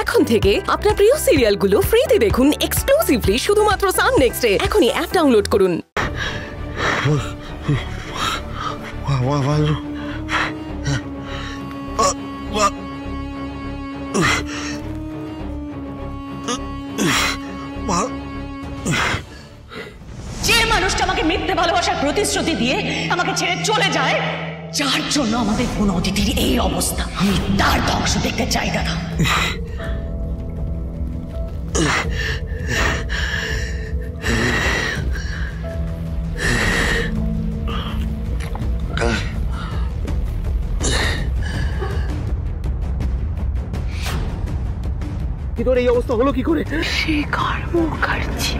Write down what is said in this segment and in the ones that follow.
এখন থেকে আপনার প্রিয় সিরিয়ালগুলো ফ্রিতে দেখুন এক্সক্লুসিভলি শুধুমাত্র সান নেক্সটে। এখনই অ্যাপ ডাউনলোড করুন। যে মানুষটা আমাকে মিথ্যে ভালোবাসার প্রতিশ্রুতি দিয়ে আমাকে ছেড়ে চলে যায়, যার জন্য আমাদের কোন অতিথির এই অবস্থা, আমি তার ধ্বংস দেখতে চাই দাদা। কি তোর এই অবস্থা হলো কি করে? শিকার মুখার্জি।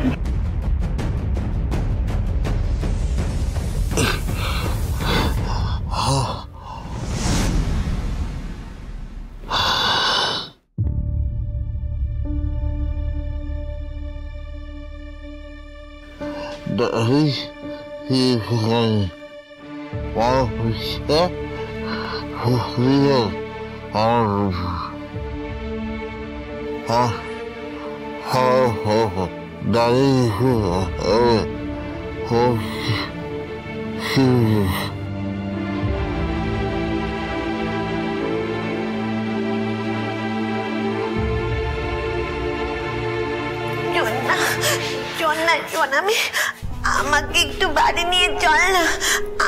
আমাকে একটু বাড়ি নিয়ে চল না।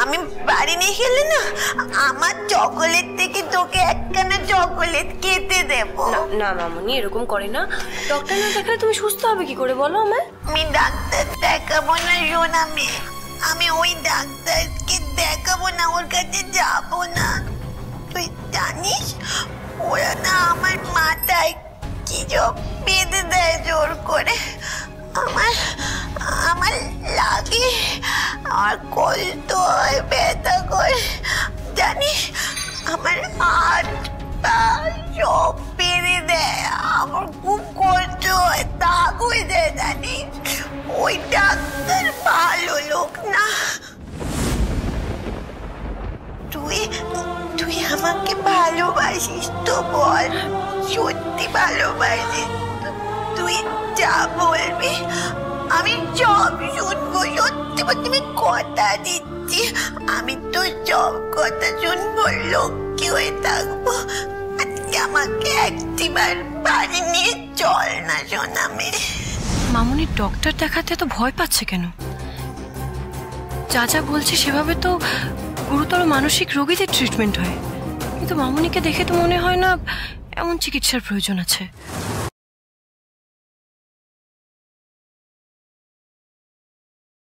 আমি বাড়ি নিয়ে গেলে না আমার চকোলেট থেকে তোকে একখানা চকোলেট খেতে দেবো। না মামুনি, এরকম করে না। ডক্টর না দেখালে তুমি সুস্থ হবে কি করে বলো আমায়? আমি ডাক্তার দেখাবো না শোন, আমি ওই ডাক্তারকে দেখাবো না, ওর কাছে যাবো না। তুই জানিস ওরা না আমার মাথায় কি সব বেঁধে দেয় জোর করে। আমার লাগে, আমার কলতো হয়, ব্যথা করে জানিস। আমার হাত পা সব বেঁধে দেয়, আমার খুব কষ্ট হয়, দাগ হয়ে যায় জানিস। ওই ডাক্তার ভালো লোক না। তুই আমাকে ভালোবাসিস তো বল, সত্যি ভালোবাসিস? তুই যা বলবি আমি সব শুনবো, সত্যি তুমি কথা দিচ্ছি। আমি তো সব কথা শুনবো, লক্ষ্মী হয়ে থাকবো। আজকে আমাকে একটিবার বাড়ি নিয়ে চল না সোনামে। মামুনি ডক্টর দেখাতে তো ভয় পাচ্ছে কেন? যা যা বলছে সেভাবে তো গুরুতর মানসিক রোগীদের ট্রিটমেন্ট হয়, কিন্তু মামুনিকে দেখে তো মনে হয় না এমন চিকিৎসার প্রয়োজন আছে।